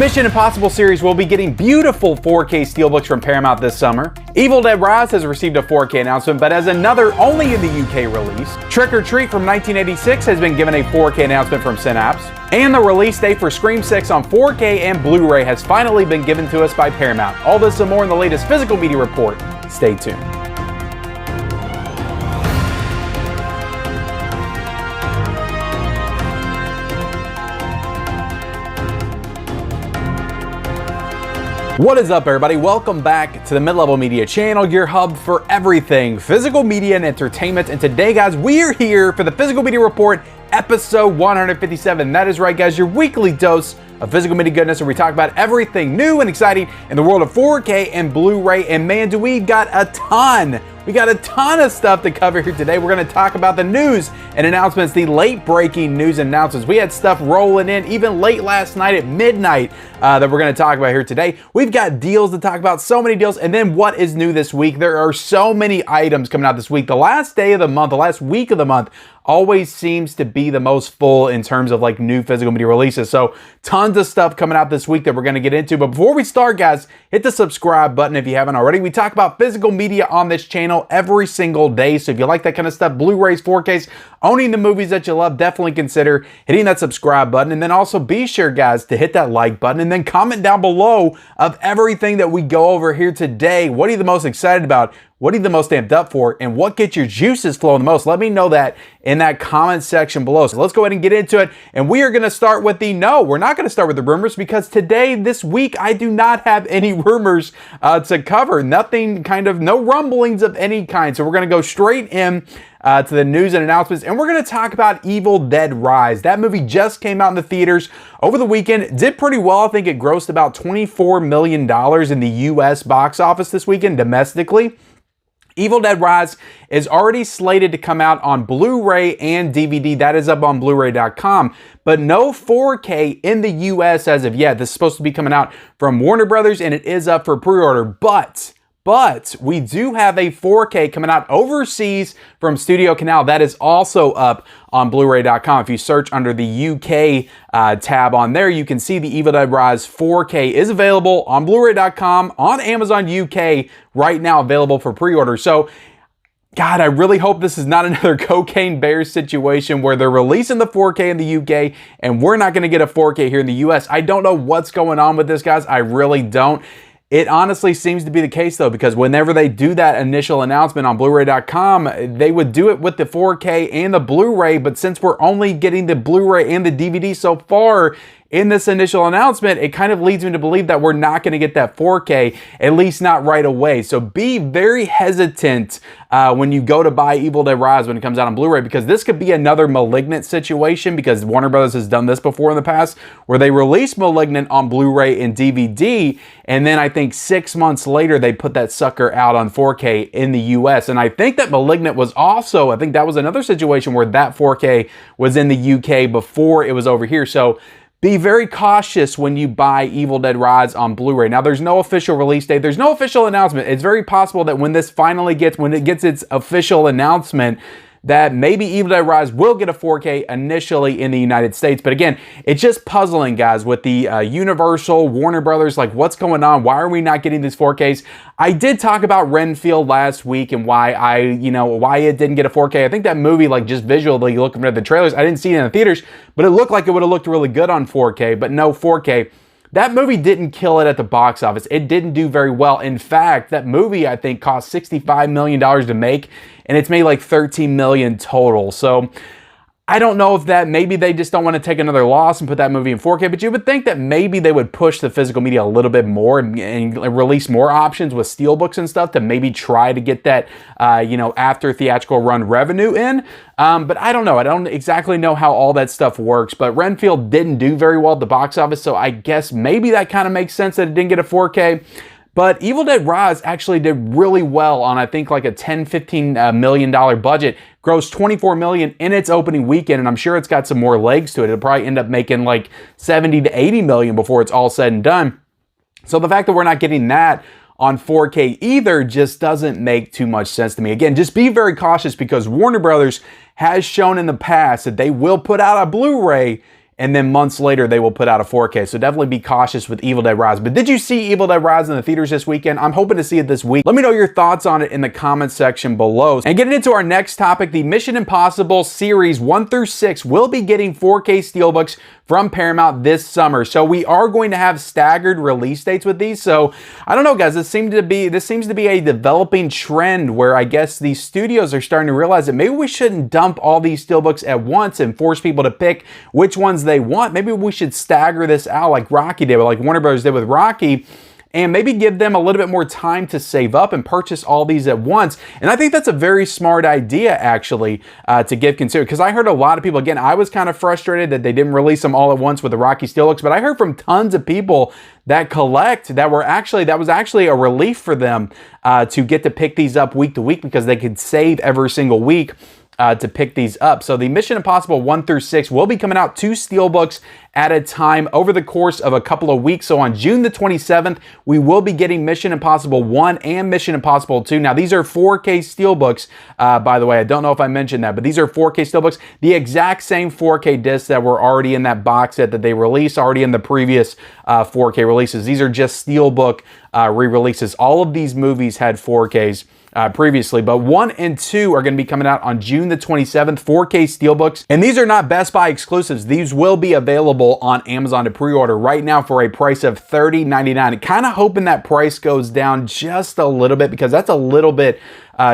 Mission Impossible series will be getting beautiful 4K Steelbooks from Paramount this summer. Evil Dead Rise has received a 4K announcement, but has another only in the UK release. Trick or Treat from 1986 has been given a 4K announcement from Synapse. And the release date for Scream 6 on 4K and Blu-ray has finally been given to us by Paramount. All this and more in the latest physical media report. Stay tuned. What is up, everybody? Welcome back to the Mid-Level Media channel, your hub for everything physical media and entertainment. And today, guys, we are here for the Physical Media Report, episode 157. That is right, guys, your weekly dose of physical media goodness, where we talk about everything new and exciting in the world of 4K and Blu-ray. And man, do we got a ton. We got a ton of stuff to cover here today. We're going to talk about the news and announcements, the late breaking news and announcements. We had stuff rolling in even late last night at midnight that we're going to talk about here today. We've got deals to talk about, so many deals. And then what is new this week? There are so many items coming out this week. The last day of the month, the last week of the month, always seems to be the most full in terms of like new physical media releases. So tons of stuff coming out this week that we're going to get into. But before we start, guys, hit the subscribe button if you haven't already. We talk about physical media on this channel every single day. So if you like that kind of stuff, Blu-rays, 4Ks, owning the movies that you love, definitely consider hitting that subscribe button. And then also be sure, guys, to hit that like button and then comment down below of everything that we go over here today. What are you the most excited about? What are you the most amped up for? And what gets your juices flowing the most? Let me know that in that comment section below. So let's go ahead and get into it. And we are going to start with we're not going to start with the rumors, because today, this week, I do not have any rumors to cover. No rumblings of any kind. So we're going to go straight in to the news and announcements, and we're going to talk about Evil Dead Rise. That movie just came out in the theaters over the weekend. Did pretty well. I think it grossed about $24 million in the US box office this weekend domestically. Evil Dead Rise is already slated to come out on Blu-ray and DVD. That is up on Blu-ray.com, but no 4K in the US as of yet. This is supposed to be coming out from Warner Brothers, and it is up for pre-order, but we do have a 4K coming out overseas from Studio Canal. That is also up on Blu-ray.com. If you search under the UK tab on there, you can see the Evil Dead Rise 4K is available on Blu-ray.com, on Amazon UK right now, available for pre-order. So, God, I really hope this is not another Cocaine Bear situation where they're releasing the 4K in the UK and we're not going to get a 4K here in the US. I don't know what's going on with this, guys. I really don't. It honestly seems to be the case, though, because whenever they do that initial announcement on Blu-ray.com, they would do it with the 4K and the Blu-ray, but since we're only getting the Blu-ray and the DVD so far in this initial announcement, it kind of leads me to believe that we're not going to get that 4K, at least not right away. So be very hesitant when you go to buy Evil Dead Rise when it comes out on Blu-ray, because this could be another Malignant situation, because Warner Brothers has done this before in the past, where they released Malignant on Blu-ray and DVD, and then I think 6 months later, they put that sucker out on 4K in the US. And I think that Malignant was also, I think that was another situation where that 4K was in the UK before it was over here. So be very cautious when you buy Evil Dead Rise on Blu-ray. Now, there's no official release date. There's no official announcement. It's very possible that when it gets its official announcement, that maybe Evil Dead Rise will get a 4K initially in the United States. But again, it's just puzzling, guys, with the Universal, Warner Brothers, like what's going on? Why are we not getting these 4Ks? I did talk about Renfield last week and why it didn't get a 4K. I think that movie, like just visually looking at the trailers, I didn't see it in the theaters, but it looked like it would have looked really good on 4K, but no 4K. That movie didn't kill it at the box office. It didn't do very well. In fact, that movie, I think, cost $65 million to make, and it's made like $13 million total. So I don't know if maybe they just don't want to take another loss and put that movie in 4K, but you would think that maybe they would push the physical media a little bit more and release more options with Steelbooks and stuff to maybe try to get that, after theatrical run revenue in. But I don't know. I don't exactly know how all that stuff works, but Renfield didn't do very well at the box office, so I guess maybe that kind of makes sense that it didn't get a 4K. But Evil Dead Rise actually did really well on, I think, like a $10-15 million budget. Grossed $24 million in its opening weekend, and I'm sure it's got some more legs to it. It'll probably end up making like $70 to $80 million before it's all said and done. So the fact that we're not getting that on 4K either just doesn't make too much sense to me. Again, just be very cautious, because Warner Brothers has shown in the past that they will put out a Blu-ray and then months later they will put out a 4K. So definitely be cautious with Evil Dead Rise. But did you see Evil Dead Rise in the theaters this weekend? I'm hoping to see it this week. Let me know your thoughts on it in the comments section below. And getting into our next topic, the Mission Impossible series 1 through 6 will be getting 4K Steelbooks from Paramount this summer. So we are going to have staggered release dates with these. So I don't know, guys, this seems to be a developing trend where I guess these studios are starting to realize that maybe we shouldn't dump all these Steelbooks at once and force people to pick which ones they want. Maybe we should stagger this out like Rocky did, like Warner Bros. Did with Rocky, and maybe give them a little bit more time to save up and purchase all these at once. And I think that's a very smart idea, actually, to give consumers. Because I heard a lot of people, again, I was kind of frustrated that they didn't release them all at once with the Rocky Steelbooks, but I heard from tons of people that collect that was actually a relief for them to get to pick these up week to week, because they could save every single week to pick these up. So the Mission Impossible 1 through 6 will be coming out 2 Steelbooks at a time over the course of a couple of weeks. So on June the 27th, we will be getting Mission Impossible 1 and Mission Impossible 2. Now, these are 4K Steelbooks, by the way. I don't know if I mentioned that, but these are 4K Steelbooks. The exact same 4K discs that were already in that box set that they released, already in the previous 4K releases. These are just Steelbook re-releases. All of these movies had 4Ks. Previously, but 1 and 2 are going to be coming out on June the 27th, 4K Steelbooks. And these are not Best Buy exclusives. These will be available on Amazon to pre-order right now for a price of $30.99. Kind of hoping that price goes down just a little bit, because that's a little bit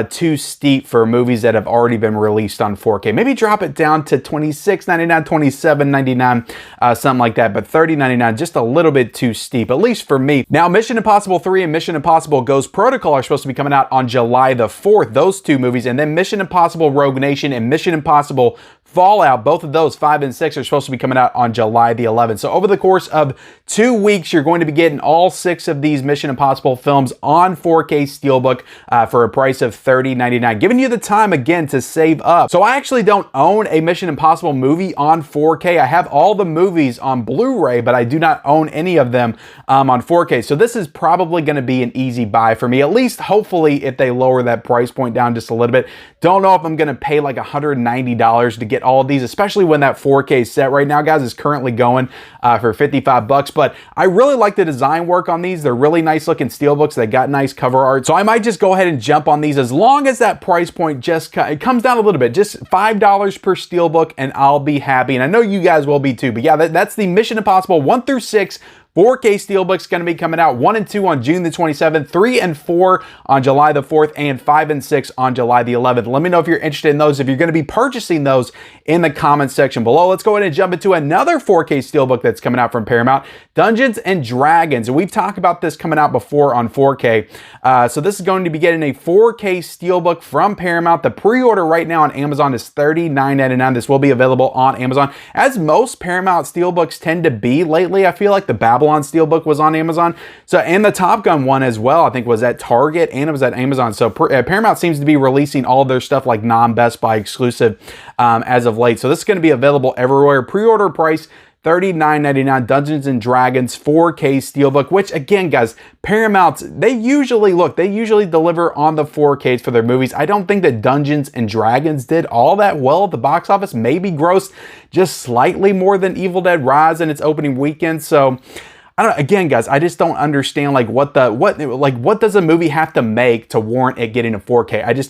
too steep for movies that have already been released on 4K. Maybe drop it down to $26.99, $27.99, something like that. But $30.99, just a little bit too steep, at least for me. Now, Mission Impossible 3 and Mission Impossible Ghost Protocol are supposed to be coming out on July the 4th, those 2 movies. And then Mission Impossible Rogue Nation and Mission Impossible Fallout, both of those, 5 and 6, are supposed to be coming out on July the 11th. So over the course of 2 weeks, you're going to be getting all 6 of these Mission Impossible films on 4K Steelbook for a price of $30.99, giving you the time, again, to save up. So I actually don't own a Mission Impossible movie on 4K. I have all the movies on Blu-ray, but I do not own any of them on 4K. So this is probably going to be an easy buy for me, at least hopefully if they lower that price point down just a little bit. Don't know if I'm going to pay like $190 to get all of these, especially when that 4K set right now, guys, is currently going for $55. But I really like the design work on these. They're really nice looking Steelbooks. They got nice cover art. So I might just go ahead and jump on these, as long as that price point just it comes down a little bit, just $5 per Steelbook, and I'll be happy. And I know you guys will be too. But yeah, that's the Mission Impossible 1 through 6 4K Steelbook's going to be coming out 1 and 2 on June the 27th, 3 and 4 on July the 4th, and 5 and 6 on July the 11th. Let me know if you're interested in those, if you're going to be purchasing those, in the comments section below. Let's go ahead and jump into another 4K Steelbook that's coming out from Paramount, Dungeons and Dragons. And we've talked about this coming out before on 4K. So this is going to be getting a 4K Steelbook from Paramount. The pre-order right now on Amazon is $39.99. This will be available on Amazon, as most Paramount Steelbooks tend to be lately. I feel like the Babylon Steelbook was on Amazon. So, and the Top Gun one as well, I think, was at Target, and it was at Amazon. So Paramount seems to be releasing all of their stuff like non-Best Buy exclusive as of late. So this is going to be available everywhere. Pre-order price $39.99, Dungeons and Dragons 4K Steelbook, which again, guys, Paramount, they usually deliver on the 4Ks for their movies. I don't think that Dungeons and Dragons did all that well at the box office, maybe grossed just slightly more than Evil Dead Rise in its opening weekend. So I don't know. Again, guys, I just don't understand what does a movie have to make to warrant it getting a 4K? I just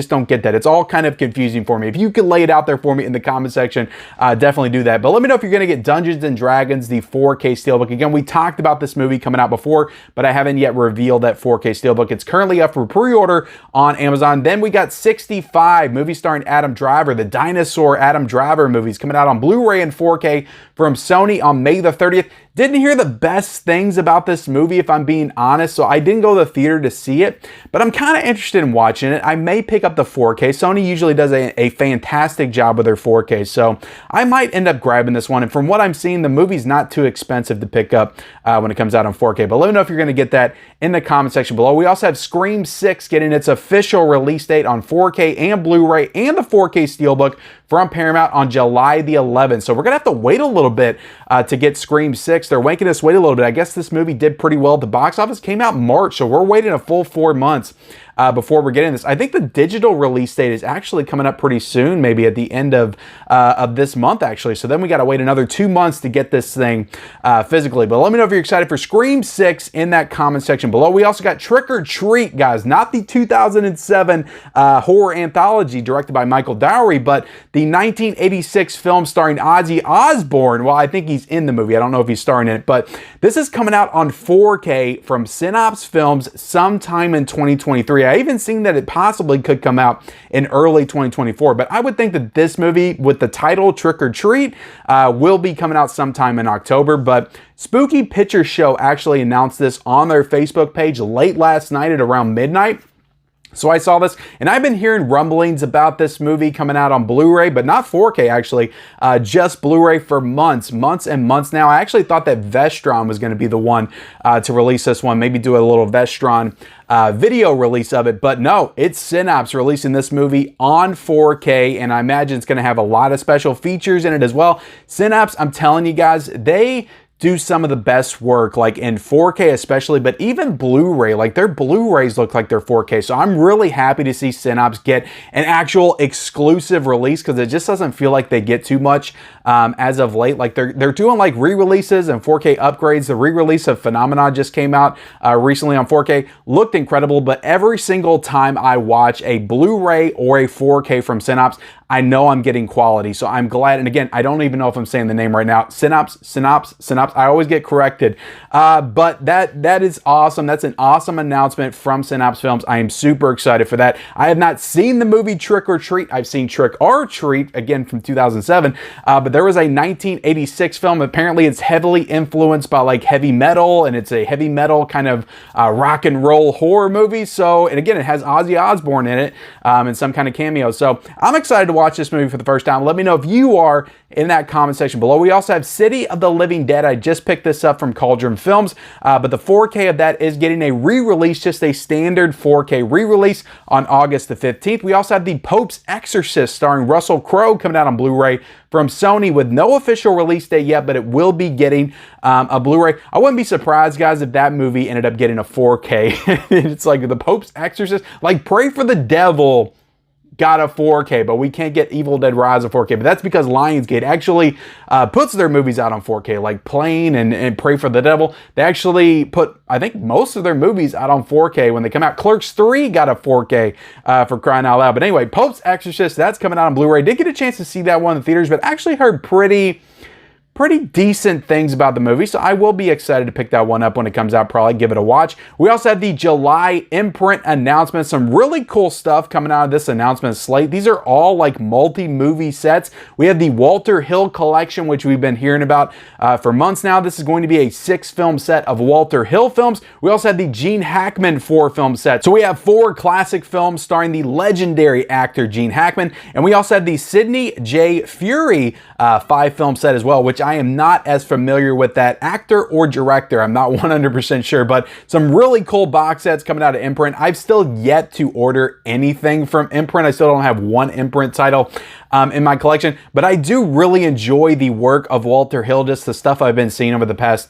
don't get that. It's all kind of confusing for me. If you could lay it out there for me in the comment section, definitely do that. But let me know if you're going to get Dungeons and Dragons, the 4K Steelbook. Again, we talked about this movie coming out before, but I haven't yet revealed that 4K Steelbook. It's currently up for pre-order on Amazon. Then we got 65, movie starring Adam Driver, the dinosaur Adam Driver movies, coming out on Blu-ray and 4K from Sony on May the 30th. Didn't hear the best things about this movie, if I'm being honest, so I didn't go to the theater to see it, but I'm kind of interested in watching it. I may pick up the 4K. Sony usually does a fantastic job with their 4K, so I might end up grabbing this one. And from what I'm seeing, the movie's not too expensive to pick up when it comes out on 4K, but let me know if you're going to get that in the comment section below. We also have Scream 6 getting its official release date on 4K and Blu-ray and the 4K Steelbook from Paramount on July the 11th. So we're going to have to wait a little bit to get Scream 6. They're making us wait a little bit. I guess this movie did pretty well at the box office. Came out in March, so we're waiting a full 4 months before we're getting this. I think the digital release date is actually coming up pretty soon, maybe at the end of this month, actually. So then we got to wait another 2 months to get this thing physically. But let me know if you're excited for Scream 6 in that comment section below. We also got Trick or Treat, guys, not the 2007 horror anthology directed by Michael Dowery, but the 1986 film starring Ozzy Osbourne. Well, I think he's in the movie. I don't know if he's starring in it, but this is coming out on 4K from Synapse Films sometime in 2023. I even seen that it possibly could come out in early 2024, but I would think that this movie with the title Trick or Treat will be coming out sometime in October. But Spooky Picture Show actually announced this on their Facebook page late last night at around midnight. So I saw this, and I've been hearing rumblings about this movie coming out on Blu-ray, but not 4K actually, just Blu-ray for months and months now. I actually thought that Vestron was going to be the one to release this one, maybe do a little Vestron video release of it, but no, it's Synapse releasing this movie on 4K, and I imagine it's going to have a lot of special features in it as well. Synapse, I'm telling you guys, they do some of the best work, like in 4K especially, but even Blu-ray, like their Blu-rays look like they're 4K. So I'm really happy to see Synapse get an actual exclusive release, because it just doesn't feel like they get too much as of late. Like they're doing like re-releases and 4K upgrades. The re-release of Phenomena just came out recently on 4K, looked incredible, but every single time I watch a Blu-ray or a 4K from Synapse, I know I'm getting quality. So I'm glad. And again, I don't even know if I'm saying the name right now. Synapse. I always get corrected. But that is awesome. That's an awesome announcement from Synapse Films. I am super excited for that. I have not seen the movie Trick or Treat. I've seen Trick or Treat, again, from 2007. But there was a 1986 film. Apparently it's heavily influenced by like heavy metal, and it's a heavy metal kind of rock and roll horror movie. So, and again, it has Ozzy Osbourne in it and some kind of cameo. So I'm excited to watch this movie for the first time. Let me know if you are in that comment section below. We also have City of the Living Dead. I just picked this up from Cauldron Films, but the 4K of that is getting a re-release, just a standard 4K re-release on August the 15th. We also have The Pope's Exorcist starring Russell Crowe coming out on Blu-ray from Sony with no official release date yet, but it will be getting a Blu-ray. I wouldn't be surprised, guys, if that movie ended up getting a 4K. It's like The Pope's Exorcist, like Pray for the Devil got a 4K, but we can't get Evil Dead Rise on 4K. But that's because Lionsgate actually puts their movies out on 4K, like Plane and Pray for the Devil. They actually put, I think, most of their movies out on 4K when they come out. Clerks 3 got a 4K for crying out loud. But anyway, Pope's Exorcist, that's coming out on Blu-ray. Did get a chance to see that one in the theaters, but actually heard pretty decent things about the movie, so I will be excited to pick that one up when it comes out, probably give it a watch. We also have the July Imprint announcement, some really cool stuff coming out of this announcement slate. These are all like multi-movie sets. We have the Walter Hill collection, which we've been hearing about for months now. This is going to be a 6-film set of Walter Hill films. We also have the Gene Hackman 4-film set. So we have 4 classic films starring the legendary actor Gene Hackman, and we also have the Sidney J. Furie 5-film set as well, which I am not as familiar with that actor or director. I'm not 100% sure, but some really cool box sets coming out of Imprint. I've still yet to order anything from Imprint. I still don't have one Imprint title in my collection, but I do really enjoy the work of Walter Hill, just the stuff I've been seeing over the past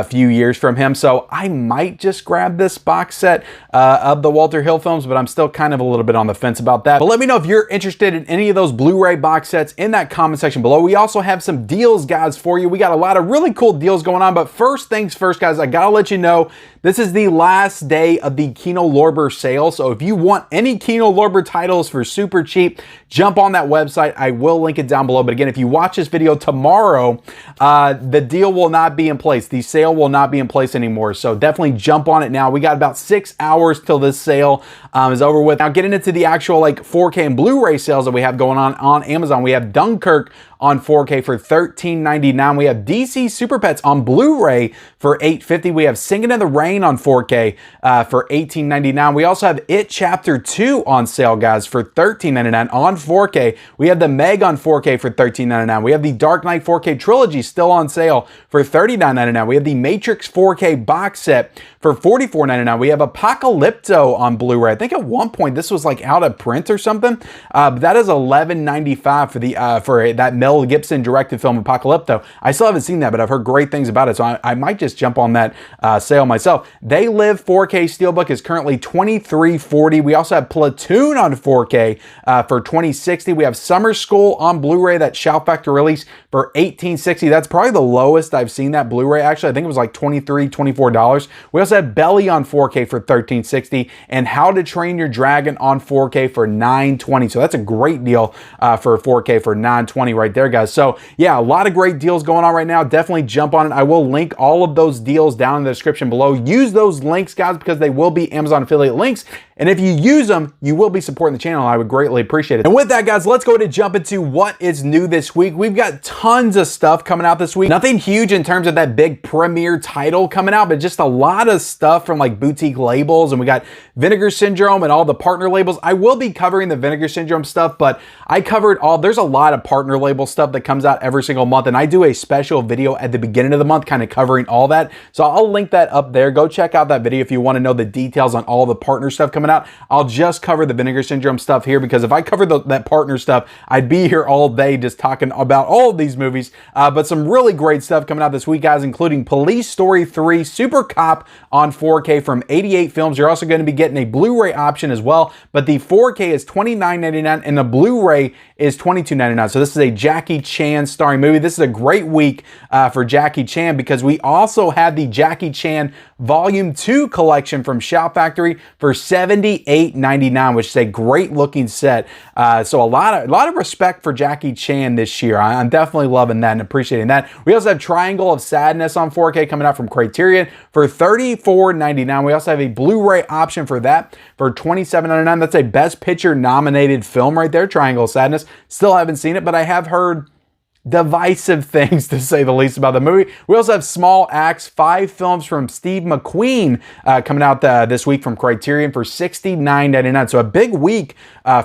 few years from him. So I might just grab this box set of the Walter Hill films, but I'm still kind of a little bit on the fence about that. But let me know if you're interested in any of those Blu-ray box sets in that comment section below. We also have some deals, guys, for you. We got a lot of really cool deals going on, but first things first, guys, I gotta let you know this is the last day of the Kino Lorber sale. So if you want any Kino Lorber titles for super cheap, jump on that website. I will link it down below. But again, if you watch this video tomorrow, the deal will not be in place. The sale will not be in place anymore. So definitely jump on it now. We got about 6 hours till this sale is over with. Now getting into the actual like 4K and Blu-ray sales that we have going on Amazon, we have Dunkirk on 4K for $13.99. We have DC Super Pets on Blu-ray for $8.50. We have Singing in the Rain on 4K for $18.99. We also have It Chapter 2 on sale, guys, for $13.99 on 4K. We have The Meg on 4K for $13.99. We have the Dark Knight 4K Trilogy still on sale for $39.99. We have the Matrix 4K box set for $44.99. We have Apocalypto on Blu-ray. I think at one point this was like out of print or something. But that is $11.95 for the for that Mel Gibson directed film Apocalypto. I still haven't seen that, but I've heard great things about it, so I might just jump on that sale myself. myself. They Live 4K Steelbook is currently $23.40. We also have Platoon on 4K for $20.60. We have Summer School on Blu-ray, that Shout Factory release, for $18.60. That's probably the lowest I've seen that Blu-ray. Actually, I think it was like $23, $24. We also have Belly on 4K for $13.60 and How to Train Your Dragon on 4K for $9.20. So that's a great deal for 4K for $9.20 right there, guys. So yeah, a lot of great deals going on right now. Definitely jump on it. I will link all of those deals down in the description below. Use those links, guys, because they will be Amazon affiliate links. And if you use them, you will be supporting the channel. I would greatly appreciate it. And with that, guys, let's go ahead and jump into what is new this week. We've got tons of stuff coming out this week. Nothing huge in terms of that big premiere title coming out, but just a lot of stuff from like boutique labels. And we got Vinegar Syndrome and all the partner labels. I will be covering the Vinegar Syndrome stuff, but I covered all, there's a lot of partner label stuff that comes out every single month. And I do a special video at the beginning of the month kind of covering all that. So I'll link that up there. Go check out that video if you want to know the details on all the partner stuff coming out. I'll just cover the Vinegar Syndrome stuff here because if I covered that partner stuff, I'd be here all day just talking about all of these movies. But some really great stuff coming out this week, guys, including Police Story 3 Super Cop on 4K from 88 Films. You're also going to be getting a Blu-ray option as well, but the 4K is $29.99 and the Blu-ray is $22.99. So this is a Jackie Chan starring movie. This is a great week for Jackie Chan because we also had the Jackie Chan Volume 2 collection from Shout Factory for $78.99, which is a great looking set. So a lot of respect for Jackie Chan this year. I'm definitely loving that and appreciating that. We also have Triangle of Sadness on 4K coming out from Criterion for $34.99. We also have a Blu-ray option for that for $27.99. That's a Best Picture nominated film right there, Triangle of Sadness. Still haven't seen it, but I have heard divisive things, to say the least, about the movie. We also have Small Axe, 5 films from Steve McQueen coming out this week from Criterion for $69.99. So a big week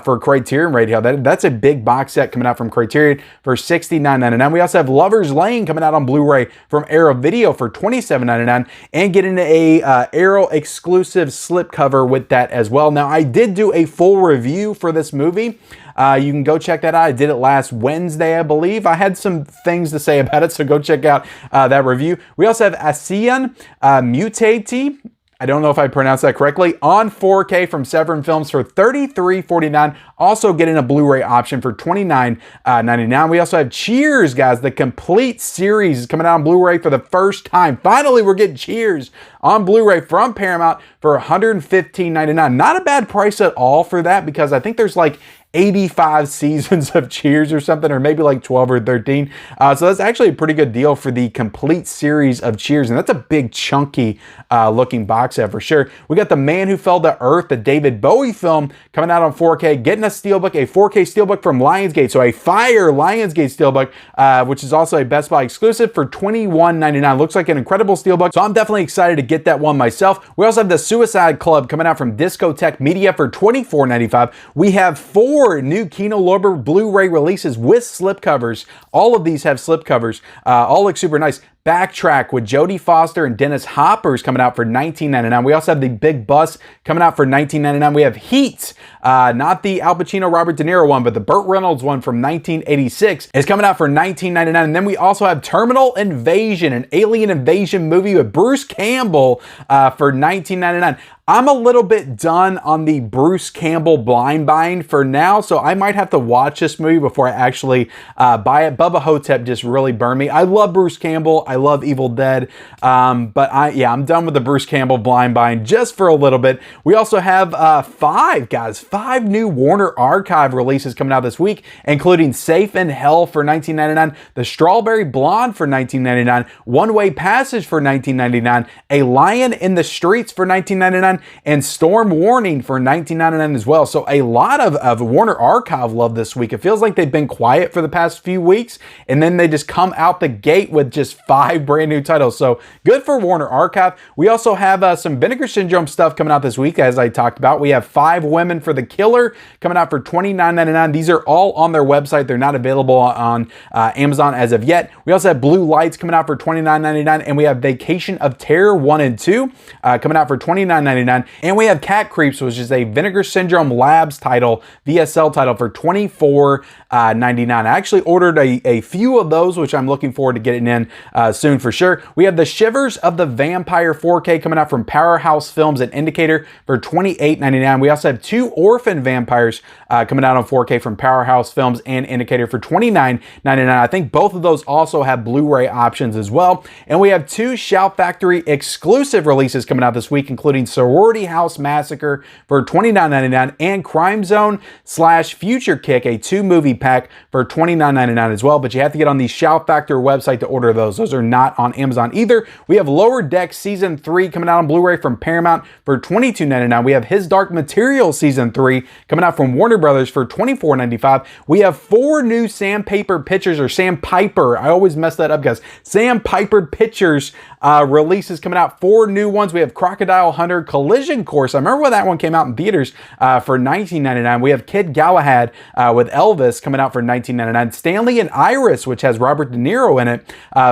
for Criterion right here. That's a big box set coming out from Criterion for $69.99. We also have Lover's Lane coming out on Blu-ray from Arrow Video for $27.99 and getting a Arrow exclusive slipcover with that as well. Now, I did do a full review for this movie. You can go check that out. I did it last Wednesday, I believe. I had some things to say about it, so go check out that review. We also have ASEAN Mutate, I don't know if I pronounced that correctly, on 4K from Severin Films for $33.49. Also getting a Blu-ray option for $29.99. We also have Cheers, guys. The complete series is coming out on Blu-ray for the first time. Finally, we're getting Cheers on Blu-ray from Paramount for $115.99. Not a bad price at all for that because I think there's like 85 seasons of Cheers or something, or maybe like 12 or 13. So that's actually a pretty good deal for the complete series of Cheers, and that's a big chunky looking box set for sure. We got The Man Who Fell to Earth, the David Bowie film, coming out on 4K, getting a Steelbook, a 4K Steelbook from Lionsgate, so a fire Lionsgate Steelbook, which is also a Best Buy exclusive for $21.99. Looks like an incredible Steelbook, so I'm definitely excited to get that one myself. We also have The Suicide Club coming out from Discotheque Media for $24.95. We have 4 new Kino Lorber Blu-ray releases with slipcovers. All of these have slipcovers. All look super nice. Backtrack with Jodie Foster and Dennis Hopper is coming out for $19.99. We also have The Big Bus coming out for $19.99. We have Heat, not the Al Pacino, Robert De Niro one, but the Burt Reynolds one from 1986 is coming out for $19.99. And then we also have Terminal Invasion, an alien invasion movie with Bruce Campbell for $19.99. I'm a little bit done on the Bruce Campbell blind buying for now, so I might have to watch this movie before I actually buy it. Bubba Hotep just really burned me. I love Bruce Campbell. I love Evil Dead, but I'm done with the Bruce Campbell blind buying just for a little bit. We also have 5 new Warner Archive releases coming out this week, including Safe in Hell for $19.99, The Strawberry Blonde for $19.99, One Way Passage for $19.99, A Lion in the Streets for $19.99, and Storm Warning for $19.99 as well. So a lot of Warner Archive love this week. It feels like they've been quiet for the past few weeks, and then they just come out the gate with just 5 brand new titles. So good for Warner Archive. We also have some Vinegar Syndrome stuff coming out this week, as I talked about. We have 5 Women for the Killer coming out for $29.99. These are all on their website. They're not available on Amazon as of yet. We also have Blue Lights coming out for $29.99, and we have Vacation of Terror 1 and 2 coming out for $29.99. $22.99. And we have Cat Creeps, which is a Vinegar Syndrome Labs title, VSL title, for $24.99. I actually ordered a few of those, which I'm looking forward to getting in soon for sure. We have The Shivers of the Vampire 4K coming out from Powerhouse Films and Indicator for $28.99. We also have two Orphan Vampires coming out on 4K from Powerhouse Films and Indicator for $29.99. I think both of those also have Blu-ray options as well. And we have two Shout Factory exclusive releases coming out this week, including Sorority House Massacre for $29.99 and Crime Zone / Future Kick, a 2-movie pack for $29.99 as well. But you have to get on the Shout Factor website to order those. Those are not on Amazon either. We have Lower Deck Season 3 coming out on Blu-ray from Paramount for $22.99. We have His Dark Materials Season 3 coming out from Warner Brothers for $24.95. We have 4 new Sandpaper Pictures, or Sandpiper, I always mess that up, guys, Sandpiper Pictures releases coming out. 4 new ones. We have Crocodile Hunter Collision Course. I remember when that one came out in theaters for $19.99. We have Kid Galahad with Elvis coming out for $19.99. Stanley and Iris, which has Robert De Niro in it,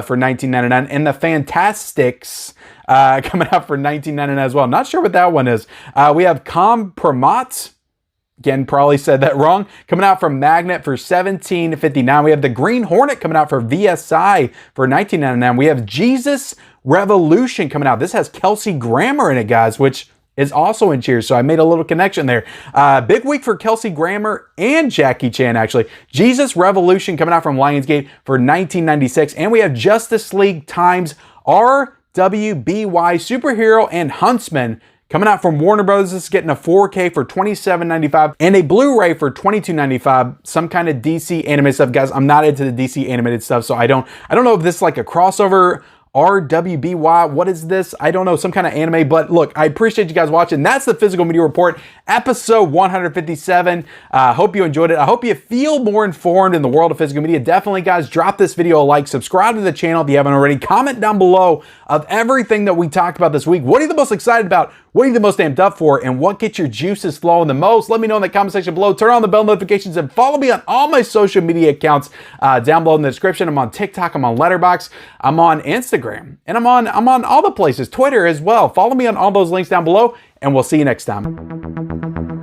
for $19.99. And The Fantastics coming out for $19.99 as well. Not sure what that one is. We have Compromat. Again, probably said that wrong. Coming out from Magnet for $17.59. We have The Green Hornet coming out for VSI for $19.99. We have Jesus Revolution coming out. This has Kelsey Grammer in it, guys, which is also in Cheers, so I made a little connection there. Big week for Kelsey Grammer and Jackie Chan, actually. Jesus Revolution coming out from Lionsgate for $19.96. And we have Justice League times RWBY Superhero and Huntsman coming out from Warner Brothers. This is getting a 4K for $27.95 and a Blu-ray for $22.95. Some kind of DC animated stuff. Guys, I'm not into the DC animated stuff, so I don't know if this is like a crossover. RWBY, what is this? I don't know, some kind of anime, but look, I appreciate you guys watching. That's the Physical Media Report, episode 157. Hope you enjoyed it. I hope you feel more informed in the world of physical media. Definitely, guys, drop this video a like, subscribe to the channel if you haven't already. Comment down below of everything that we talked about this week. What are you the most excited about? What are you the most amped up for? And what gets your juices flowing the most? Let me know in the comment section below. Turn on the bell notifications and follow me on all my social media accounts down below in the description. I'm on TikTok, I'm on Letterboxd, I'm on Instagram, and I'm on all the places, Twitter as well. Follow me on all those links down below, and we'll see you next time.